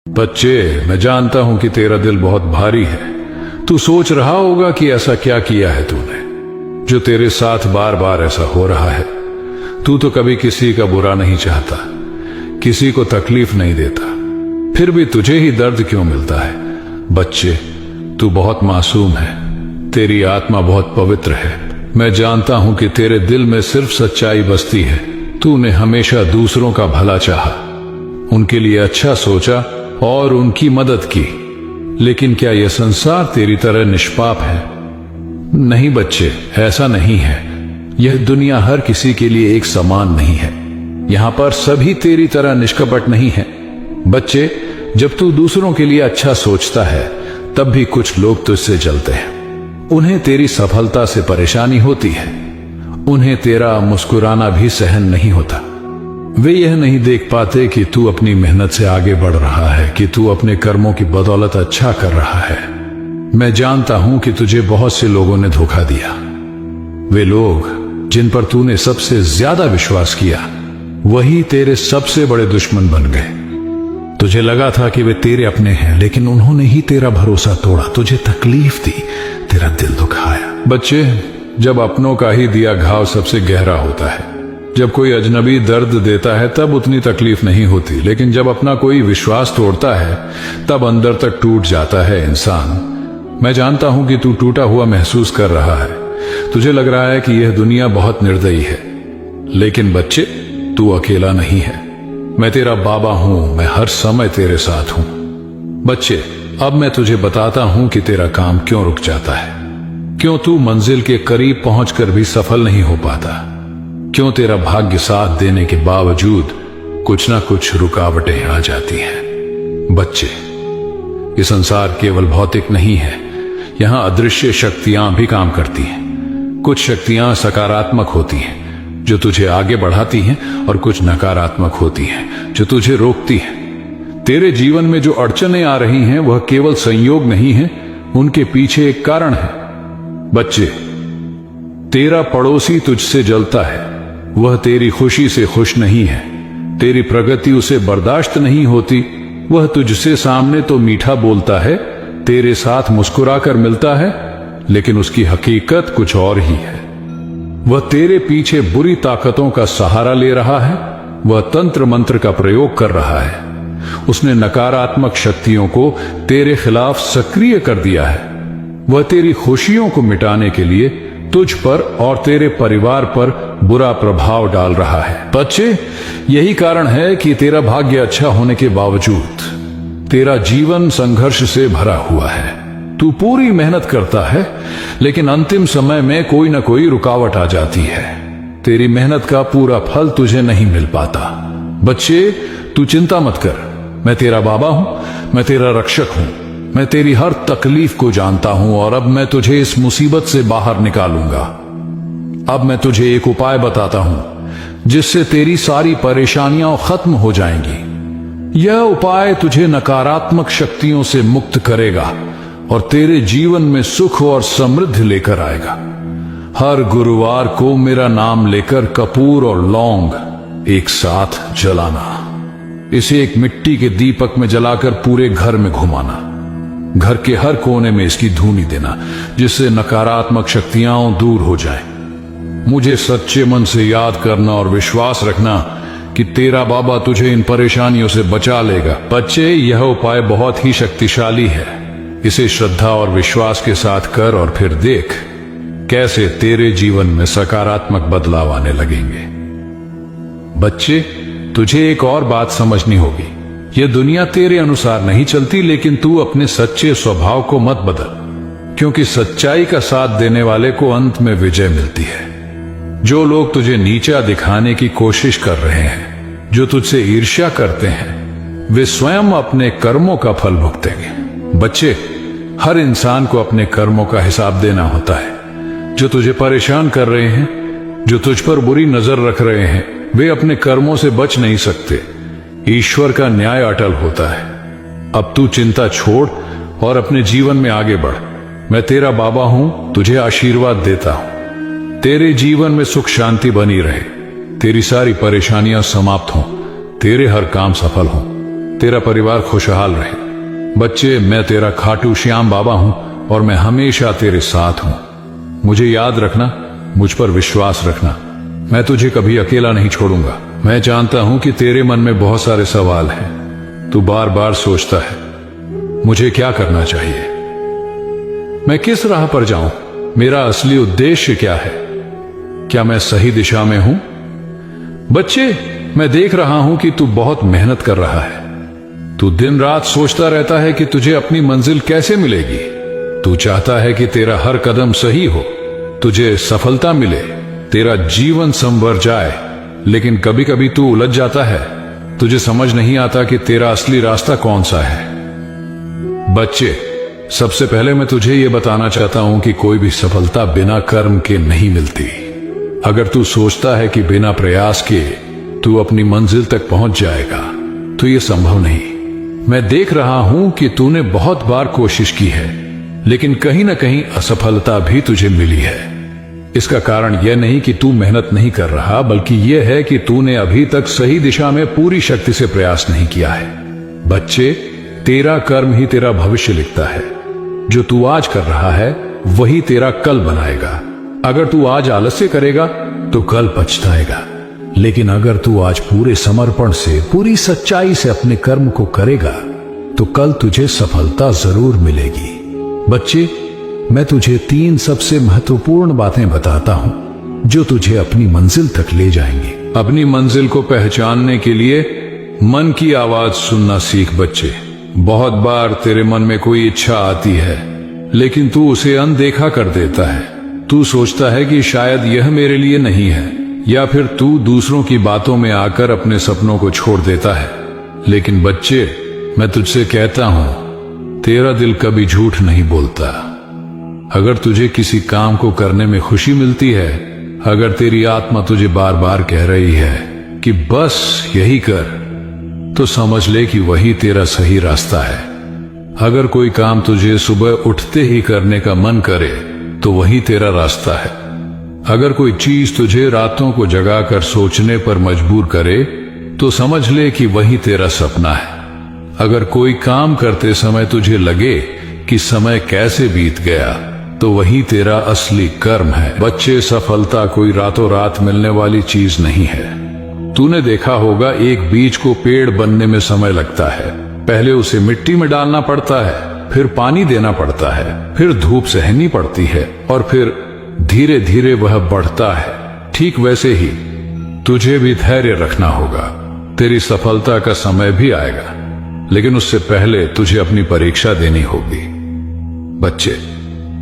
बच्चे, मैं जानता हूं कि तेरा दिल बहुत भारी है। तू सोच रहा होगा कि ऐसा क्या किया है तूने जो तेरे साथ बार बार ऐसा हो रहा है। तू तो कभी किसी का बुरा नहीं चाहता, किसी को तकलीफ नहीं देता, फिर भी तुझे ही दर्द क्यों मिलता है। बच्चे, तू बहुत मासूम है, तेरी आत्मा बहुत पवित्र है। मैं जानता हूं कि तेरे दिल में सिर्फ सच्चाई बसती है। तूने हमेशा दूसरों का भला चाहा, उनके लिए अच्छा सोचा और उनकी मदद की। लेकिन क्या यह संसार तेरी तरह निष्पाप है? नहीं बच्चे, ऐसा नहीं है। यह दुनिया हर किसी के लिए एक समान नहीं है। यहां पर सभी तेरी तरह निष्कपट नहीं है। बच्चे, जब तू दूसरों के लिए अच्छा सोचता है तब भी कुछ लोग तुझसे जलते हैं। उन्हें तेरी सफलता से परेशानी होती है, उन्हें तेरा मुस्कुराना भी सहन नहीं होता। वे यह नहीं देख पाते कि तू अपनी मेहनत से आगे बढ़ रहा है, कि तू अपने कर्मों की बदौलत अच्छा कर रहा है। मैं जानता हूं कि तुझे बहुत से लोगों ने धोखा दिया। वे लोग जिन पर तूने सबसे ज्यादा विश्वास किया, वही तेरे सबसे बड़े दुश्मन बन गए। तुझे लगा था कि वे तेरे अपने हैं, लेकिन उन्होंने ही तेरा भरोसा तोड़ा, तुझे तकलीफ दी, तेरा दिल दुखाया। बच्चे, जब अपनों का ही दिया घाव सबसे गहरा होता है। जब कोई अजनबी दर्द देता है तब उतनी तकलीफ नहीं होती, लेकिन जब अपना कोई विश्वास तोड़ता है तब अंदर तक टूट जाता है इंसान। मैं जानता हूं कि तू टूटा हुआ महसूस कर रहा है। तुझे लग रहा है कि यह दुनिया बहुत निर्दयी है, लेकिन बच्चे, तू अकेला नहीं है। मैं तेरा बाबा हूं, मैं हर समय तेरे साथ हूं। बच्चे, अब मैं तुझे बताता हूं कि तेरा काम क्यों रुक जाता है, क्यों तू मंजिल के करीब पहुंचकर भी सफल नहीं हो पाता, क्यों तेरा भाग्य साथ देने के बावजूद कुछ ना कुछ रुकावटें आ जाती हैं। बच्चे, ये संसार केवल भौतिक नहीं है, यहां अदृश्य शक्तियां भी काम करती हैं। कुछ शक्तियां सकारात्मक होती हैं जो तुझे आगे बढ़ाती हैं, और कुछ नकारात्मक होती हैं जो तुझे रोकती हैं। तेरे जीवन में जो अड़चनें आ रही हैं वह केवल संयोग नहीं है, उनके पीछे एक कारण है। बच्चे, तेरा पड़ोसी तुझसे जलता है, वह तेरी खुशी से खुश नहीं है, तेरी प्रगति उसे बर्दाश्त नहीं होती। वह तुझसे सामने तो मीठा बोलता है, तेरे साथ मुस्कुराकर मिलता है, लेकिन उसकी हकीकत कुछ और ही है। वह तेरे पीछे बुरी ताकतों का सहारा ले रहा है, वह तंत्र मंत्र का प्रयोग कर रहा है। उसने नकारात्मक शक्तियों को तेरे खिलाफ सक्रिय कर दिया है। वह तेरी खुशियों को मिटाने के लिए तुझ पर और तेरे परिवार पर बुरा प्रभाव डाल रहा है। बच्चे, यही कारण है कि तेरा भाग्य अच्छा होने के बावजूद तेरा जीवन संघर्ष से भरा हुआ है। तू पूरी मेहनत करता है, लेकिन अंतिम समय में कोई ना कोई रुकावट आ जाती है। तेरी मेहनत का पूरा फल तुझे नहीं मिल पाता। बच्चे, तू चिंता मत कर, मैं तेरा बाबा हूं, मैं तेरा रक्षक हूं। मैं तेरी हर तकलीफ को जानता हूं और अब मैं तुझे इस मुसीबत से बाहर निकालूंगा। अब मैं तुझे एक उपाय बताता हूं जिससे तेरी सारी परेशानियां खत्म हो जाएंगी। यह उपाय तुझे नकारात्मक शक्तियों से मुक्त करेगा और तेरे जीवन में सुख और समृद्धि लेकर आएगा। हर गुरुवार को मेरा नाम लेकर कपूर और लौंग एक साथ जलाना। इसे एक मिट्टी के दीपक में जलाकर पूरे घर में घुमाना। घर के हर कोने में इसकी धूनी देना, जिससे नकारात्मक शक्तियां दूर हो जाएं। मुझे सच्चे मन से याद करना और विश्वास रखना कि तेरा बाबा तुझे इन परेशानियों से बचा लेगा। बच्चे, यह उपाय बहुत ही शक्तिशाली है। इसे श्रद्धा और विश्वास के साथ कर और फिर देख कैसे तेरे जीवन में सकारात्मक बदलाव आने लगेंगे। बच्चे, तुझे एक और बात समझनी होगी। यह दुनिया तेरे अनुसार नहीं चलती, लेकिन तू अपने सच्चे स्वभाव को मत बदल, क्योंकि सच्चाई का साथ देने वाले को अंत में विजय मिलती है। जो लोग तुझे नीचा दिखाने की कोशिश कर रहे हैं, जो तुझसे ईर्ष्या करते हैं, वे स्वयं अपने कर्मों का फल भुगतेंगे। बच्चे, हर इंसान को अपने कर्मों का हिसाब देना होता है। जो तुझे परेशान कर रहे हैं, जो तुझ पर बुरी नजर रख रहे हैं, वे अपने कर्मों से बच नहीं सकते। ईश्वर का न्याय अटल होता है। अब तू चिंता छोड़ और अपने जीवन में आगे बढ़। मैं तेरा बाबा हूं, तुझे आशीर्वाद देता हूं। तेरे जीवन में सुख शांति बनी रहे, तेरी सारी परेशानियां समाप्त हों, तेरे हर काम सफल हों, तेरा परिवार खुशहाल रहे। बच्चे, मैं तेरा खाटू श्याम बाबा हूं और मैं हमेशा तेरे साथ हूं। मुझे याद रखना, मुझ पर विश्वास रखना, मैं तुझे कभी अकेला नहीं छोड़ूंगा। मैं जानता हूं कि तेरे मन में बहुत सारे सवाल हैं। तू बार बार सोचता है, मुझे क्या करना चाहिए, मैं किस राह पर जाऊं, मेरा असली उद्देश्य क्या है, क्या मैं सही दिशा में हूं? बच्चे, मैं देख रहा हूं कि तू बहुत मेहनत कर रहा है। तू दिन रात सोचता रहता है कि तुझे अपनी मंजिल कैसे मिलेगी। तू चाहता है कि तेरा हर कदम सही हो, तुझे सफलता मिले, तेरा जीवन संवर जाए। लेकिन कभी कभी तू उलझ जाता है, तुझे समझ नहीं आता कि तेरा असली रास्ता कौन सा है। बच्चे, सबसे पहले मैं तुझे यह बताना चाहता हूं कि कोई भी सफलता बिना कर्म के नहीं मिलती। अगर तू सोचता है कि बिना प्रयास के तू अपनी मंजिल तक पहुंच जाएगा, तो यह संभव नहीं। मैं देख रहा हूं कि तूने बहुत बार कोशिश की है, लेकिन कहीं ना कहीं असफलता भी तुझे मिली है। इसका कारण यह नहीं कि तू मेहनत नहीं कर रहा, बल्कि यह है कि तूने अभी तक सही दिशा में पूरी शक्ति से प्रयास नहीं किया है। बच्चे, तेरा कर्म ही तेरा भविष्य लिखता है। जो तू आज कर रहा है वही तेरा कल बनाएगा। अगर तू आज आलस्य करेगा तो कल पछताएगा, लेकिन अगर तू आज पूरे समर्पण से, पूरी सच्चाई से अपने कर्म को करेगा तो कल तुझे सफलता जरूर मिलेगी। बच्चे, मैं तुझे 3 सबसे महत्वपूर्ण बातें बताता हूं जो तुझे अपनी मंजिल तक ले जाएंगे। अपनी मंजिल को पहचानने के लिए मन की आवाज सुनना सीख। बच्चे, बहुत बार तेरे मन में कोई इच्छा आती है, लेकिन तू उसे अनदेखा कर देता है। तू सोचता है कि शायद यह मेरे लिए नहीं है, या फिर तू दूसरों की बातों में आकर अपने सपनों को छोड़ देता है। लेकिन बच्चे, मैं तुझसे कहता हूं, तेरा दिल कभी झूठ नहीं बोलता। अगर तुझे किसी काम को करने में खुशी मिलती है, अगर तेरी आत्मा तुझे बार बार कह रही है कि बस यही कर, तो समझ ले कि वही तेरा सही रास्ता है। अगर कोई काम तुझे सुबह उठते ही करने का मन करे, तो वही तेरा रास्ता है। अगर कोई चीज तुझे रातों को जगाकर सोचने पर मजबूर करे, तो समझ ले कि वही तेरा सपना है। अगर कोई काम करते समय तुझे लगे कि समय कैसे बीत गया, तो वही तेरा असली कर्म है। बच्चे, सफलता कोई रातों रात मिलने वाली चीज नहीं है। तूने देखा होगा, एक बीज को पेड़ बनने में समय लगता है। पहले उसे मिट्टी में डालना पड़ता है, फिर पानी देना पड़ता है, फिर धूप सहनी पड़ती है, और फिर धीरे धीरे वह बढ़ता है। ठीक वैसे ही तुझे भी धैर्य रखना होगा। तेरी सफलता का समय भी आएगा, लेकिन उससे पहले तुझे अपनी परीक्षा देनी होगी। बच्चे,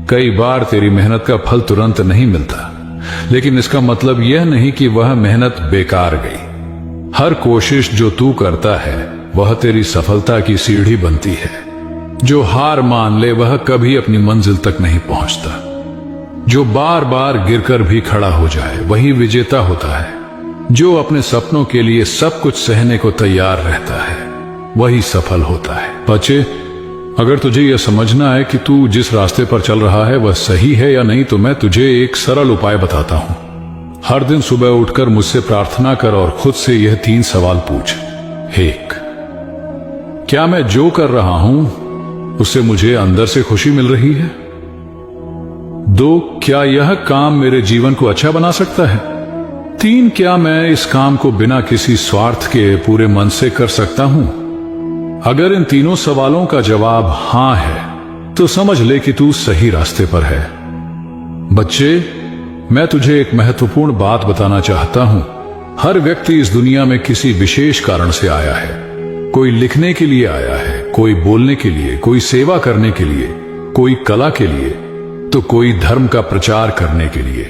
कई बार तेरी मेहनत का फल तुरंत नहीं मिलता, लेकिन इसका मतलब यह नहीं कि वह मेहनत बेकार गई। हर कोशिश जो तू करता है वह तेरी सफलता की सीढ़ी बनती है। जो हार मान ले वह कभी अपनी मंजिल तक नहीं पहुंचता। जो बार बार गिरकर भी खड़ा हो जाए वही विजेता होता है। जो अपने सपनों के लिए सब कुछ सहने को तैयार रहता है वही सफल होता है। बच्चे, अगर तुझे यह समझना है कि तू जिस रास्ते पर चल रहा है वह सही है या नहीं, तो मैं तुझे एक सरल उपाय बताता हूं। हर दिन सुबह उठकर मुझसे प्रार्थना कर और खुद से यह 3 सवाल पूछ। 1, क्या मैं जो कर रहा हूं उससे मुझे अंदर से खुशी मिल रही है? 2, क्या यह काम मेरे जीवन को अच्छा बना सकता है? 3, क्या मैं इस काम को बिना किसी स्वार्थ के पूरे मन से कर सकता हूं? अगर इन तीनों सवालों का जवाब हां है, तो समझ ले कि तू सही रास्ते पर है। बच्चे, मैं तुझे एक महत्वपूर्ण बात बताना चाहता हूं। हर व्यक्ति इस दुनिया में किसी विशेष कारण से आया है। कोई लिखने के लिए आया है, कोई बोलने के लिए, कोई सेवा करने के लिए, कोई कला के लिए, तो कोई धर्म का प्रचार करने के लिए।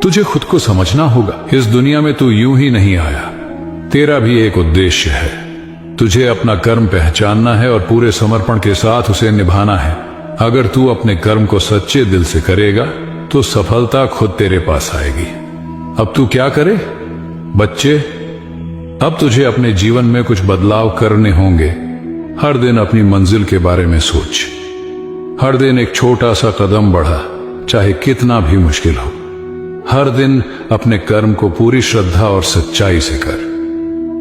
तुझे खुद को समझना होगा। इस दुनिया में तू यूं ही नहीं आया, तेरा भी एक उद्देश्य है। तुझे अपना कर्म पहचानना है और पूरे समर्पण के साथ उसे निभाना है। अगर तू अपने कर्म को सच्चे दिल से करेगा तो सफलता खुद तेरे पास आएगी। अब तू क्या करे? बच्चे, अब तुझे अपने जीवन में कुछ बदलाव करने होंगे। हर दिन अपनी मंजिल के बारे में सोच। हर दिन एक छोटा सा कदम बढ़ा, चाहे कितना भी मुश्किल हो। हर दिन अपने कर्म को पूरी श्रद्धा और सच्चाई से कर।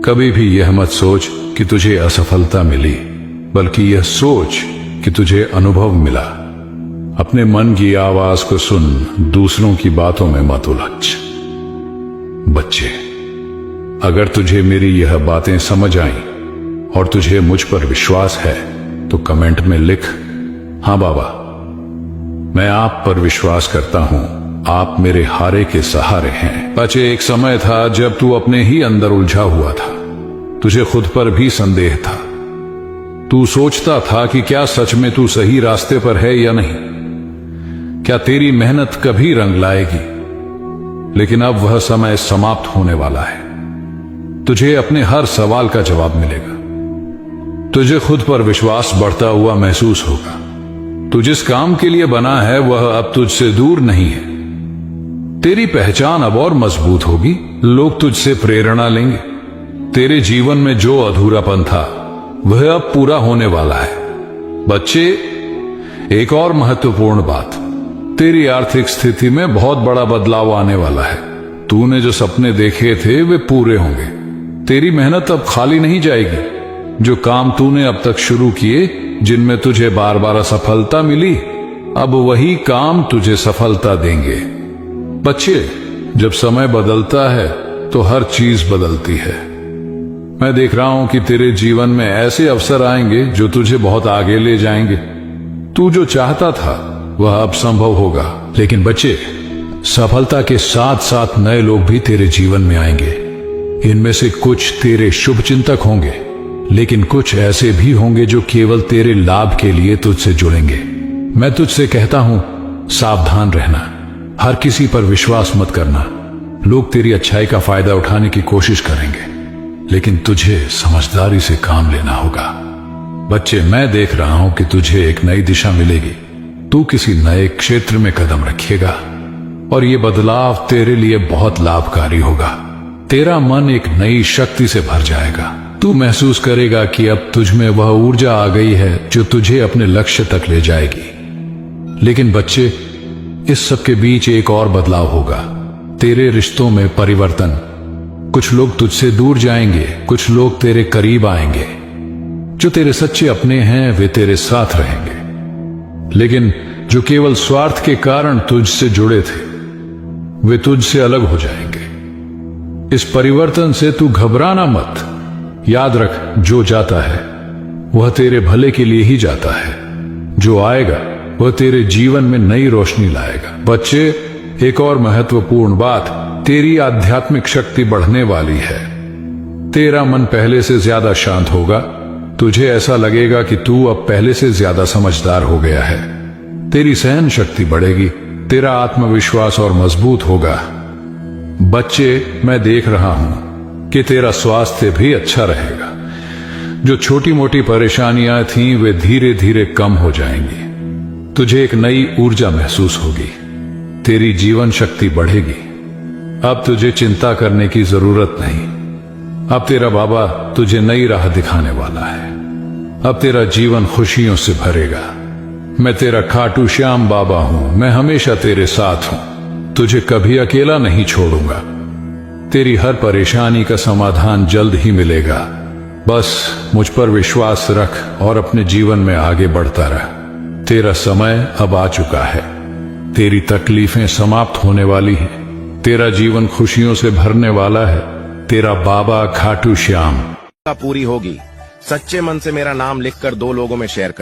कभी भी यह मत सोच कि तुझे असफलता मिली, बल्कि यह सोच कि तुझे अनुभव मिला। अपने मन की आवाज को सुन, दूसरों की बातों में मत उलझ। बच्चे, अगर तुझे मेरी यह बातें समझ आईं और तुझे मुझ पर विश्वास है तो कमेंट में लिख, हां बाबा, मैं आप पर विश्वास करता हूं, आप मेरे हारे के सहारे हैं। बच्चे, एक समय था जब तू अपने ही अंदर उलझा हुआ था। तुझे खुद पर भी संदेह था। तू सोचता था कि क्या सच में तू सही रास्ते पर है या नहीं, क्या तेरी मेहनत कभी रंग लाएगी। लेकिन अब वह समय समाप्त होने वाला है। तुझे अपने हर सवाल का जवाब मिलेगा। तुझे खुद पर विश्वास बढ़ता हुआ महसूस होगा। तू जिस काम के लिए बना है वह अब तुझसे दूर नहीं है। तेरी पहचान अब और मजबूत होगी। लोग तुझसे प्रेरणा लेंगे। तेरे जीवन में जो अधूरापन था वह अब पूरा होने वाला है। बच्चे, एक और महत्वपूर्ण बात, तेरी आर्थिक स्थिति में बहुत बड़ा बदलाव आने वाला है। तूने जो सपने देखे थे वे पूरे होंगे। तेरी मेहनत अब खाली नहीं जाएगी। जो काम तूने अब तक शुरू किए, जिनमें तुझे बार बार असफलता मिली, अब वही काम तुझे सफलता देंगे। बच्चे, जब समय बदलता है तो हर चीज बदलती है। मैं देख रहा हूं कि तेरे जीवन में ऐसे अवसर आएंगे जो तुझे बहुत आगे ले जाएंगे। तू जो चाहता था वह अब संभव होगा। लेकिन बच्चे, सफलता के साथ साथ नए लोग भी तेरे जीवन में आएंगे। इनमें से कुछ तेरे शुभ चिंतक होंगे, लेकिन कुछ ऐसे भी होंगे जो केवल तेरे लाभ के लिए तुझसे जुड़ेंगे। मैं तुझसे कहता हूं, सावधान रहना। हर किसी पर विश्वास मत करना। लोग तेरी अच्छाई का फायदा उठाने की कोशिश करेंगे, लेकिन तुझे समझदारी से काम लेना होगा। बच्चे, मैं देख रहा हूं कि तुझे एक नई दिशा मिलेगी। तू किसी नए क्षेत्र में कदम रखेगा और ये बदलाव तेरे लिए बहुत लाभकारी होगा। तेरा मन एक नई शक्ति से भर जाएगा। तू महसूस करेगा कि अब तुझ में वह ऊर्जा आ गई है जो तुझे अपने लक्ष्य तक ले जाएगी। लेकिन बच्चे, इस सब के बीच एक और बदलाव होगा। तेरे रिश्तों में परिवर्तन। कुछ लोग तुझसे दूर जाएंगे, कुछ लोग तेरे करीब आएंगे। जो तेरे सच्चे अपने हैं वे तेरे साथ रहेंगे, लेकिन जो केवल स्वार्थ के कारण तुझसे जुड़े थे वे तुझसे अलग हो जाएंगे। इस परिवर्तन से तू घबराना मत। याद रख, जो जाता है वह तेरे भले के लिए ही जाता है। जो आएगा वह तेरे जीवन में नई रोशनी लाएगा। बच्चे, एक और महत्वपूर्ण बात, तेरी आध्यात्मिक शक्ति बढ़ने वाली है। तेरा मन पहले से ज्यादा शांत होगा। तुझे ऐसा लगेगा कि तू अब पहले से ज्यादा समझदार हो गया है। तेरी सहन शक्ति बढ़ेगी। तेरा आत्मविश्वास और मजबूत होगा। बच्चे, मैं देख रहा हूं कि तेरा स्वास्थ्य भी अच्छा रहेगा। जो छोटी मोटी परेशानियां थीं वे धीरे धीरे कम हो जाएंगी। तुझे एक नई ऊर्जा महसूस होगी। तेरी जीवन शक्ति बढ़ेगी। अब तुझे चिंता करने की जरूरत नहीं। अब तेरा बाबा तुझे नई राह दिखाने वाला है। अब तेरा जीवन खुशियों से भरेगा। मैं तेरा खाटू श्याम बाबा हूं। मैं हमेशा तेरे साथ हूं। तुझे कभी अकेला नहीं छोड़ूंगा। तेरी हर परेशानी का समाधान जल्द ही मिलेगा। बस मुझ पर विश्वास रख और अपने जीवन में आगे बढ़ता रह। तेरा समय अब आ चुका है। तेरी तकलीफें समाप्त होने वाली हैं। तेरा जीवन खुशियों से भरने वाला है। तेरा बाबा खाटू श्याम पूरी होगी। सच्चे मन से मेरा नाम लिखकर 2 लोगों में शेयर कर।